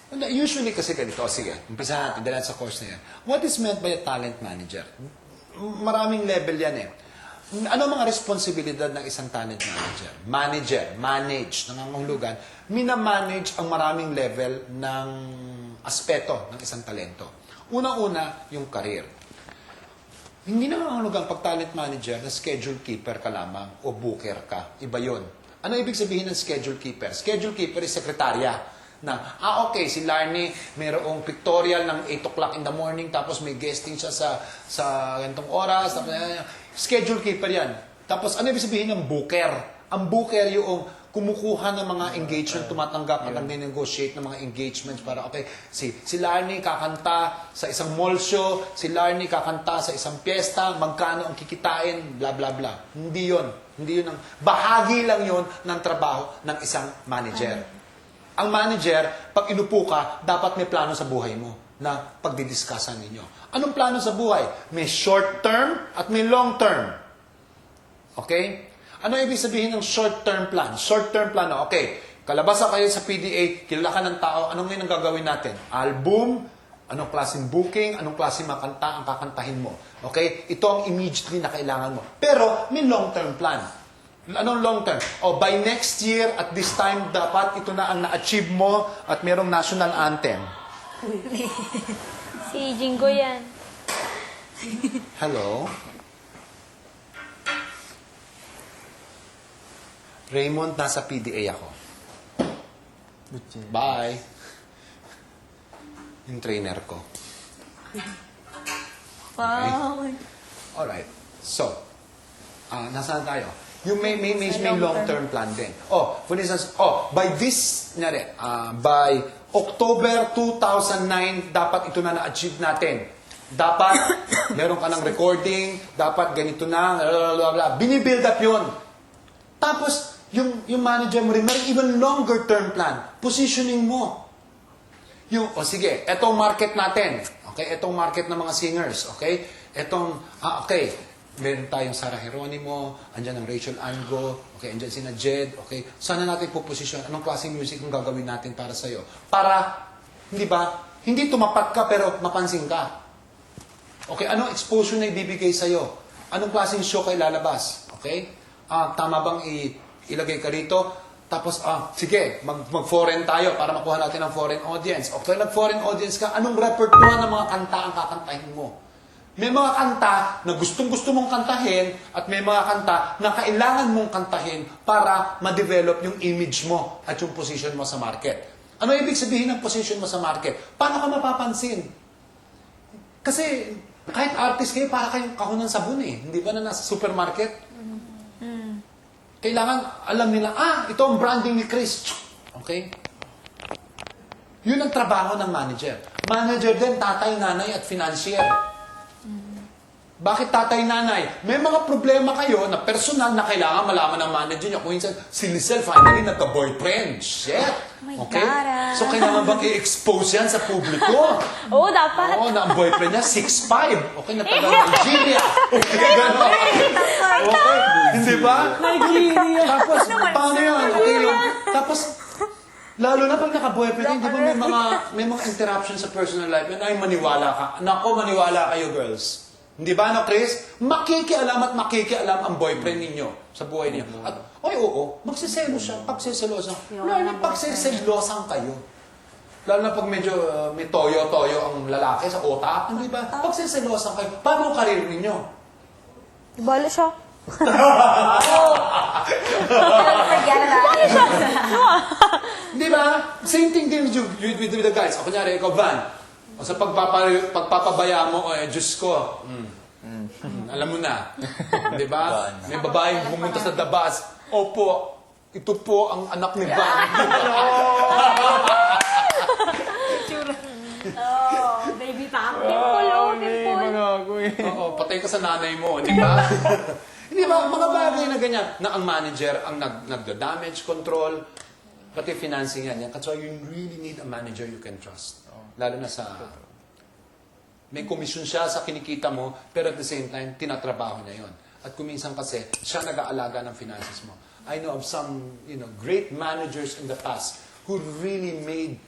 Usually kasi ganito, sige, umpisa natin, dahil sa course na yan. What is meant by a talent manager? Maraming level yan eh. Ano mga responsibilidad ng isang talent manager? Manage, nangangahulugan, minamanage ang maraming level ng aspeto ng isang talento. Unang-una, yung career. Hindi nangangahulugan pag talent manager na schedule keeper ka lamang o booker ka. Iba yun. Ano ibig sabihin ng schedule keeper? Schedule keeper is sekretarya. Na, okay, si Larnie mayroong pictorial ng 8 o'clock in the morning tapos may guesting siya sa ganitong oras. Tapos, schedule keeper yan. Tapos ano ibig sabihin ng booker? Ang booker yung kumukuha ng mga engagement, tumatanggap at nag-negotiate ng mga engagements para, okay, si Larnie kakanta sa isang mall show, si Larnie kakanta sa isang piyesta, magkano ang kikitain, bla bla bla. Hindi yun. Hindi yun bahagi lang yun ng trabaho ng isang manager. Ang manager, pag inupo ka, dapat may plano sa buhay mo na pagdidiskussan ninyo. Anong plano sa buhay? May short term at may long term. Okay? Ano ibig sabihin ng short term plan? Short term plan, okay, kalabasa kayo sa PDA, kilala ka ng tao, anong ngayon ang gagawin natin? Album, anong klaseng booking, anong klaseng makanta ang kakantahin mo. Okay? Ito ang immediately na kailangan mo. Pero may long term plan. Anong long term? By next year, at this time, dapat ito na ang na-achieve mo at merong national anthem. Si Jingo yan. Hello? Raymond, nasa PDA ako. Bye. Yung trainer ko. Wow. Alright. So, nasaan tayo? Yung may long-term plan din. For instance, by this, by October 2009, dapat ito na na-achieve natin. Dapat, meron ka ng recording, dapat ganito na, blah, blah, blah. Binibuild up yun. Tapos, yung manager mo rin, may even longer term plan. Positioning mo. Sige, etong market natin. Okay, etong market ng mga singers. Okay, okay. Meron tayong Sarah Geronimo, andyan ang Rachel Ango, okay, andyan sina Jed, okay. Sana natin po-position, anong klaseng music ang gagawin natin para sa'yo? Para, hindi ba, hindi tumapat ka pero mapansin ka. Okay, anong exposure na ibibigay sa'yo? Anong klaseng show kayo lalabas? Okay? Tama bang ilagay ka rito? Tapos, sige, mag-foreign tayo para makuha natin ang foreign audience. Okay, nag-foreign audience ka, anong repertoire ng mga kanta ang kakantahin mo? May mga kanta na gustong-gusto mong kantahin at may mga kanta na kailangan mong kantahin para ma-develop yung image mo at yung position mo sa market. Ano ibig sabihin ng position mo sa market? Paano ka mapapansin? Kasi kahit artist kayo, para kayong kahon ng sabon eh. Hindi ba na nasa supermarket? Kailangan alam nila, ito ang branding ni Chris. Okay? Yun ang trabaho ng manager. Manager din, tatay, nanay at financier. Bakit tatay, nanay? May mga problema kayo na personal na kailangan malaman ng manager niya. Kung minsan, si Lizelle finally nagka-boyfriend. Shit! Okay? So, kailangan bang i-expose yan sa publiko? Oo, dapat. Oo, na ang boyfriend niya, 6'5". Okay, na taga Nigeria. Okay, gano'n. Okay, hindi ba? Nigeria. Tapos, paano yun? Okay yun. Tapos, lalo na pag naka-boyfriend, di ba may mga interruption sa personal life, yan ay maniwala ka. Nako, maniwala kayo, girls. Hindi ba, Chris? Makikialam ang boyfriend ninyo sa buhay niyo. At, oo, magsiselos siya, pagsiselosan. Lalo na pagsiselosan kayo. Lalo na pag medyo may toyo-toyo ang lalaki sa utak, hindi ba? Pagsiselosan kayo, paano ang karir ninyo? Ibala siya. Di ba? Same thing din with the guys. O kunyari, ikaw, Van. O sa pagpapabaya mo, Diyos ko, alam mo na. Di ba? May babaeng pumunta sa dabas. Opo, ito po ang anak ni Van. Baby pang. Dimple. Oo, patay ka sa nanay mo. Di ba? Hindi ba? Mga bagay na ganyan. Na ang manager ang nagda-damage control, pati financing yan. That's why you really need a manager you can trust. Lalo na sa may komisyon siya sa kinikita mo, pero at the same time, tinatrabaho niya yon. At kuminsan kasi, siya nag-aalaga ng finances mo. I know of some, great managers in the past who really made